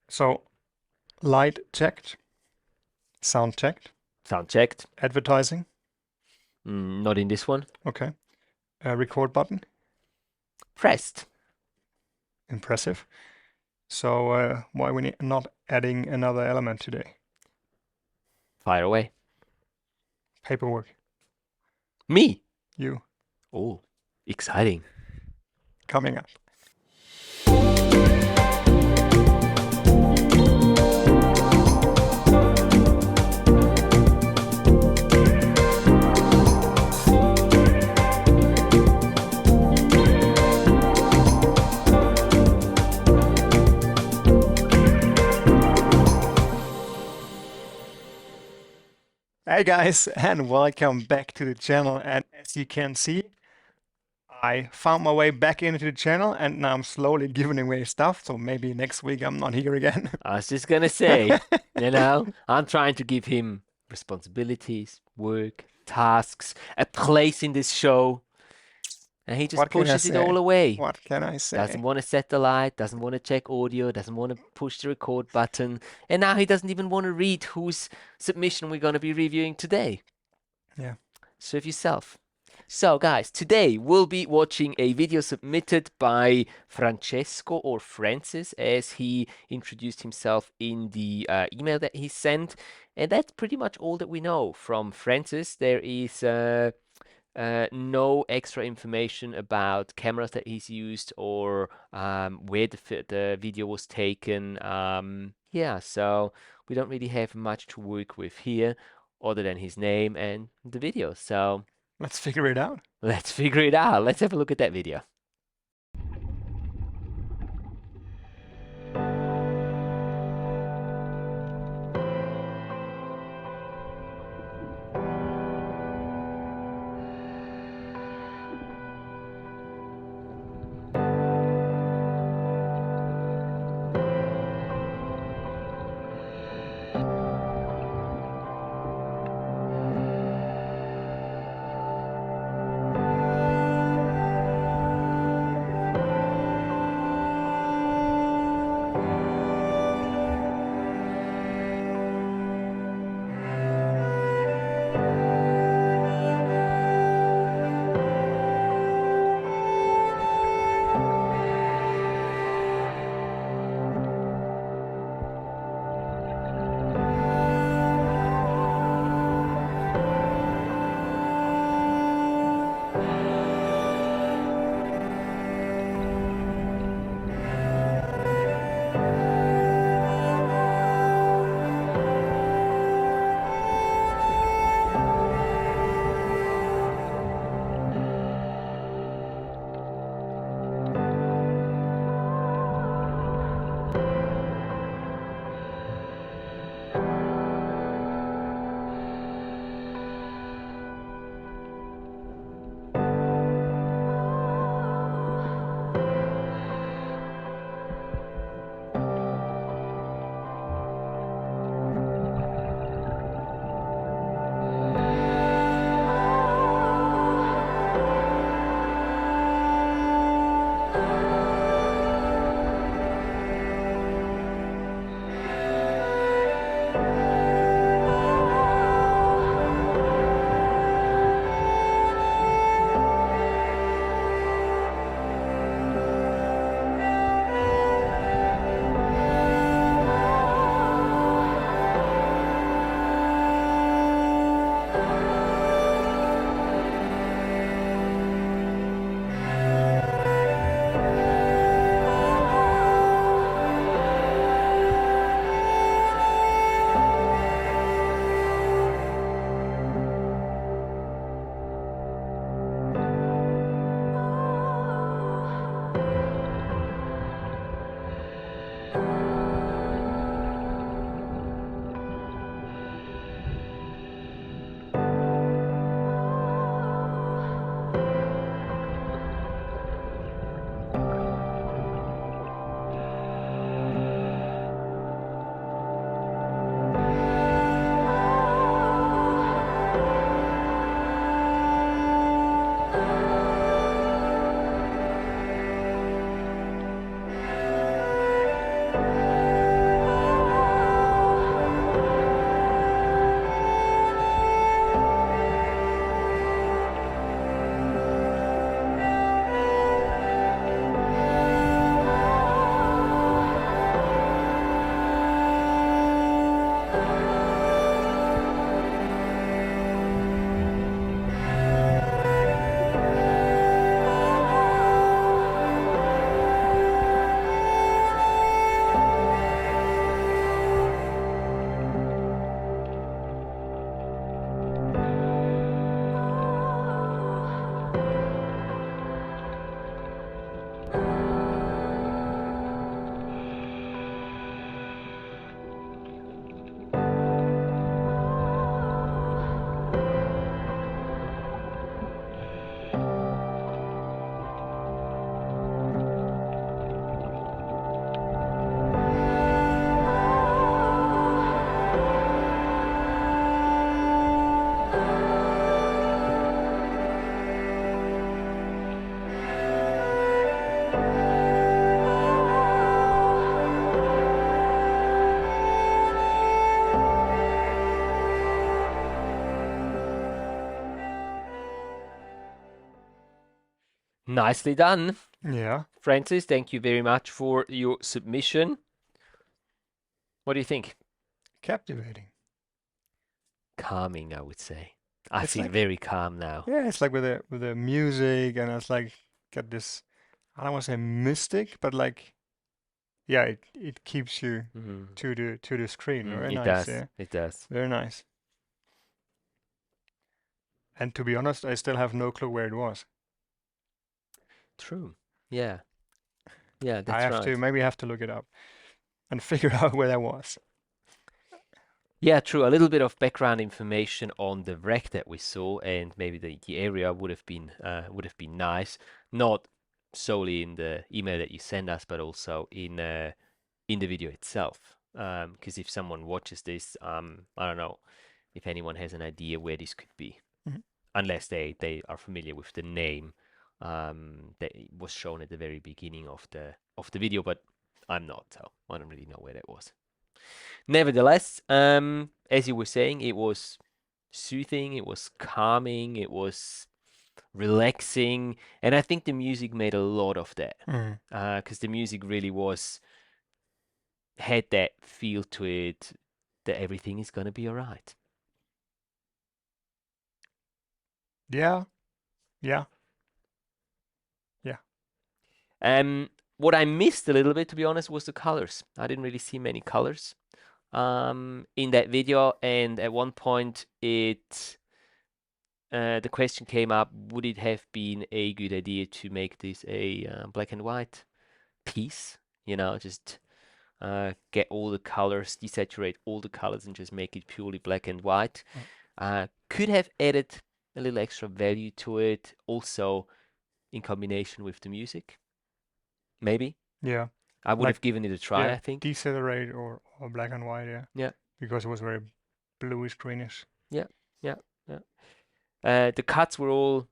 So, light checked, sound checked, Sound checked. advertising, Not in this one. okay. Record button, Pressed. impressive. So, why we not adding another element today? Fire away. Paperwork, Me. you, Oh, exciting. coming up. Hey guys, and welcome back to the channel. And as you can see, I found my way back into the channel and now I'm slowly giving away stuff. So maybe next week I'm not here again. I was just gonna say, I'm trying to give him responsibilities, work, tasks, a place in this show, and he just What can I pushes it all say? away. What can I say? Doesn't want to set the light, doesn't want to check audio, doesn't want to push the record button, and now he doesn't even want to read whose submission we're going to be reviewing today. Yeah. Serve yourself. So guys, today we'll be watching a video submitted by Francesco, or Francis, as he introduced himself in the email that he sent. And that's pretty much all that we know from Francis. There is no extra information about cameras that he's used or where the video was taken. Yeah, so we don't really have much to work with here other than his name and the video. So Let's figure it out. let's figure it out. Let's have a look at that video. Nicely done, Yeah, Francis. Thank you very much for your submission. What do you think? captivating. Calming, I would say. I It's feel like, very calm now. yeah, it's like with the music, and it's like got this, I don't want to say mystic, but like, yeah, it keeps you Mhm. to the screen. Very It nice, does. yeah. It does. Very nice. And to be honest, I still have no clue where it was. True. Yeah. Yeah, I that's have to right. maybe have to look it up and figure out where that was. Yeah, true. A little bit of background information on the wreck that we saw, and maybe the area would have been nice. Not solely in the email that you send us, but also in the video itself. Because if someone watches this, I don't know if anyone has an idea where this could be, Mhm. unless they are familiar with the name that was shown at the very beginning of the video, but I'm not, so I don't really know where that was. Nevertheless, as you were saying, it was soothing, it was calming, it was relaxing, and I think the music made a lot of that. Mhm. Because the music really had that feel to it that everything is gonna be all right. Yeah, yeah, yeah. What I missed a little bit, to be honest, was the colors. I didn't really see many colors in that video, and at one point the question came up, would it have been a good idea to make this a black and white piece? You know, just get all the colors, desaturate all the colors, and just make it purely black and white. Could have added a little extra value to it, also in combination with the music. Maybe Yeah, I would like, have given it a try, yeah, I think. decelerate or black and white, yeah, Yeah, because it was very bluish greenish. yeah, yeah, yeah. The cuts were all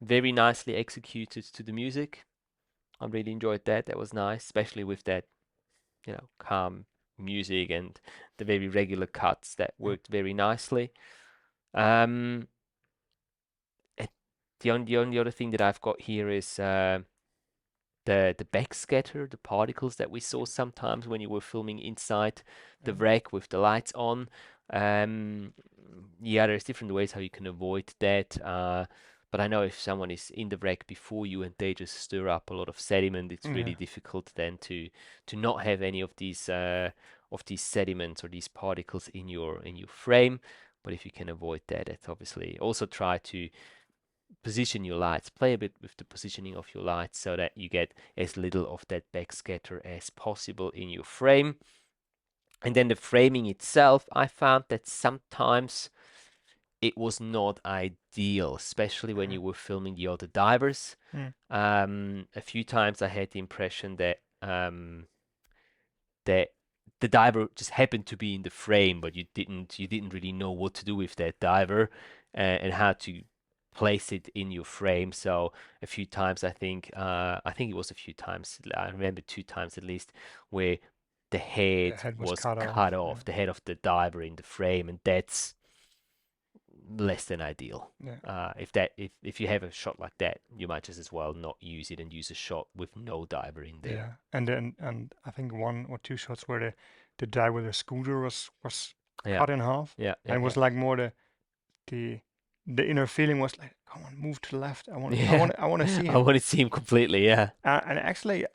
very nicely executed to the music. I really enjoyed that. That was nice, especially with that, calm music and the very regular cuts that Mm. worked very nicely. Um, eh, the only other thing that I've got here is the backscatter, the particles that we saw sometimes when you were filming inside the Yeah. wreck with the lights on. Um, yeah, there's different ways how you can avoid that. But I know if someone is in the wreck before you and they just stir up a lot of sediment, it's Yeah. really difficult then to not have any of these sediments or these particles in your frame. But if you can avoid that, that's obviously also try to position your lights, play a bit with the positioning of your lights so that you get as little of that backscatter as possible in your frame. And then the framing itself, I found that sometimes it was not ideal, especially when you were filming the other divers. Mm. A few times I had the impression that the diver just happened to be in the frame, but you didn't really know what to do with that diver and how to place it in your frame. So a few times I think it was a few times, I remember 2 times at least, where the The head head was was cut cut off. Yeah. off, the head of the diver in the frame, and that's less than ideal. Yeah. If you have a shot like that, you might just as well not use it and use a shot with no diver in there. Yeah. And I think one or two shots where the guy with the scooter was Yeah, cut in half, yeah, yeah, and it yeah. was like more the the inner feeling was like, come on, move to the left. Yeah, I want to see I him. want to see him completely. Yeah, And actually,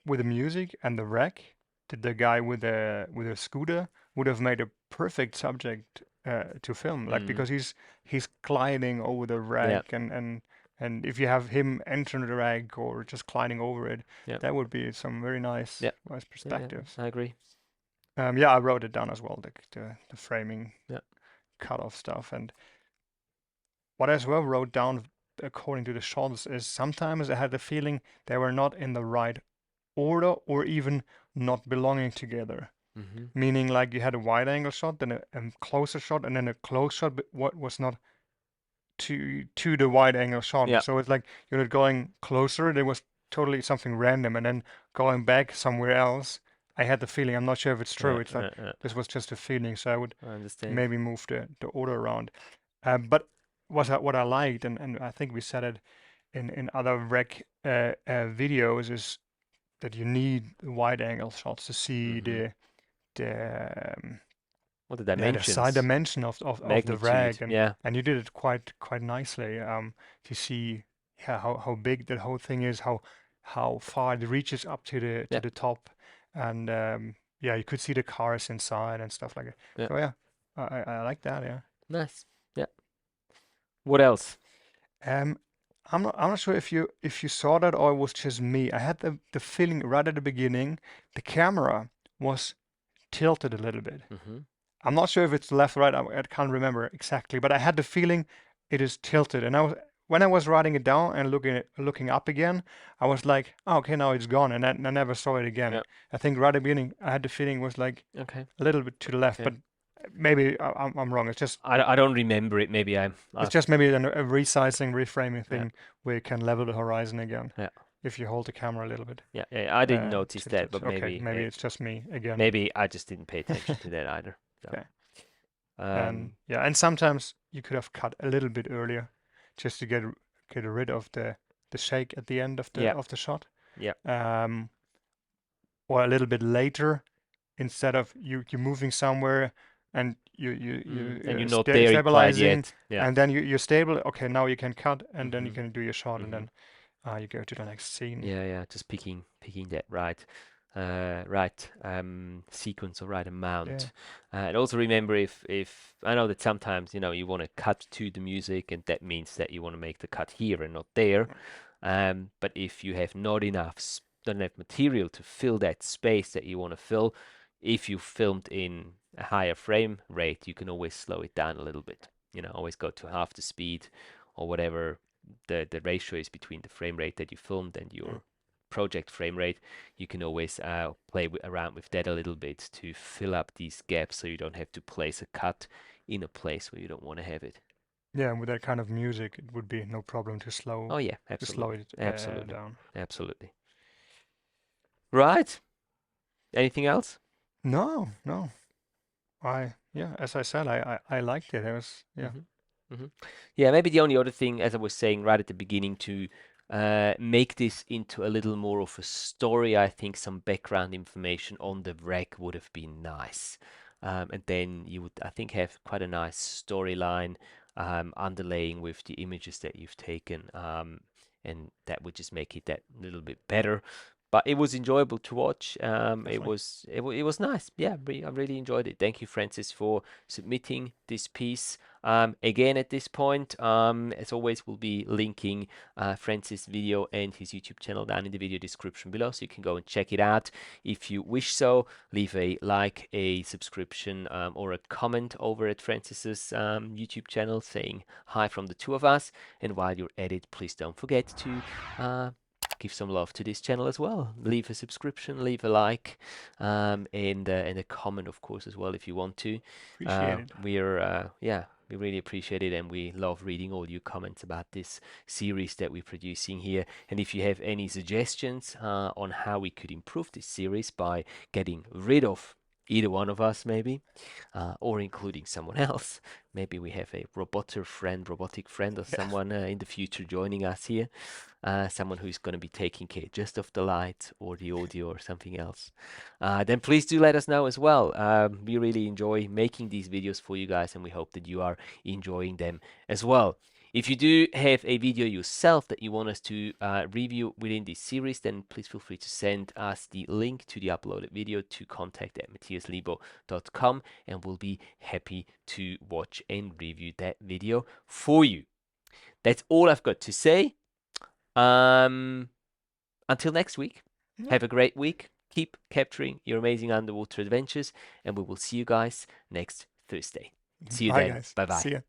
with the music and the wreck, the guy with the scooter would have made a perfect subject to film, like mm, because he's gliding over the yeah, wreck, and if you have him entering the wreck or just gliding over it, yeah, that would be some very yeah, nice yeah, yeah. perspectives. I agree. Yeah, I wrote it down as well, the framing Yeah, cut off stuff, and what I as well wrote down according to the shots is sometimes I had the feeling they were not in the right order or even not belonging together. mm-hmm. Meaning, like you had a wide angle shot, then a closer shot, and then a close shot, but what was not to the wide angle shot. Yeah, So it's like you're not going closer, there was totally something random, and then going back somewhere else. I had the feeling, I'm not sure if it's true, yeah, it's like yeah, yeah. this was just a feeling, so I would I understand. maybe move the order around. But what I liked, and I think we said it, in other rec videos is that you need wide angle shots to see the What the yeah, the side dimensions, dimension of the magnitude. rag, Yeah, and you did it quite nicely. To see yeah how big that whole thing is, how far it reaches up to yeah, the top, and yeah, you could see the cars inside and stuff like that. yeah. So yeah, I like that. Yeah. Nice. Yeah. What else? Um, I'm not sure if you saw that or it was just me. I had the feeling right at the beginning the camera was tilted a little bit. Mm-hmm. I'm not sure if it's left, right. I can't remember exactly, but I had the feeling it is tilted. And when I was writing it down and looking up again, I was like, oh, okay, now it's gone, and I never saw it again. Yeah. I think right at the beginning, I had the feeling it was like Okay. a little bit to the left, Okay. but maybe I'm wrong. I don't remember it. Maybe I'm. It's just maybe a resizing, reframing Yeah. thing where you can level the horizon again Yeah. if you hold the camera a little bit Yeah. Yeah. I didn't notice that, tilted. but Okay, maybe maybe it's just me again. maybe I just didn't pay attention to that either. So, Okay. And um, yeah, and sometimes you could have cut a little bit earlier just to get rid of the shake at the end yeah. of the shot. Yeah. Or a little bit later instead of you moving somewhere and And you're you not there quite stabilizing yet. Yeah. and then you're stable. Okay, now you can cut and then you Mm-hmm. can do your shot and Mm-hmm. then you go to the next scene. Yeah. Yeah. Just picking that right sequence or right Yeah. amount. And also remember if I know that sometimes you want to cut to the music and that means that you want to make the cut here and not there. But if you have not enough material to fill that space that you want to fill, if you filmed in a higher frame rate, you can always slow it down a little bit. Always go to half the speed or whatever the ratio is between the frame rate that you filmed and your project frame rate. You can always play around with that a little bit to fill up these gaps so you don't have to place a cut in a place where you don't want to have it. Yeah, and with that kind of music, it would be no problem to slow Oh yeah, to slow absolutely, it absolutely, down. absolutely. Right. Anything else? No. As I said, I liked it. It was Yeah, maybe the only other thing, as I was saying right at the beginning, to make this into a little more of a story, I think some background information on the wreck would have been nice. And then you would, I think, have quite a nice storyline underlaying with the images that you've taken. And that would just make it that little bit better. But it was enjoyable to watch. It definitely. was nice. Yeah, I really enjoyed it. Thank you, Francis, for submitting this piece. Again, at this point, as always, we'll be linking Francis' video and his YouTube channel down in the video description below, so you can go and check it out. If you wish so, leave a like, a subscription, or a comment over at Francis's YouTube channel saying hi from the two of us. And while you're at it, please don't forget to give some love to this channel as well. Leave a subscription, leave a like, and a comment, of course, as well if you want to. Appreciate it. We really appreciate it, and we love reading all your comments about this series that we're producing here. And if you have any suggestions on how we could improve this series by getting rid of either one of us, maybe, or including someone else. Maybe we have a robotic friend or someone in the future joining us here. Someone who's going to be taking care just of the light or the audio or something else. Then please do let us know as well. We really enjoy making these videos for you guys, and we hope that you are enjoying them as well. If you do have a video yourself that you want us to review within this series, then please feel free to send us the link to the uploaded video to contact@matthiaslebo.com, and we'll be happy to watch and review that video for you. That's all I've got to say. Until next week, have a great week. Keep capturing your amazing underwater adventures, and we will see you guys next Thursday. See you Bye, then. guys. Bye-bye. See ya.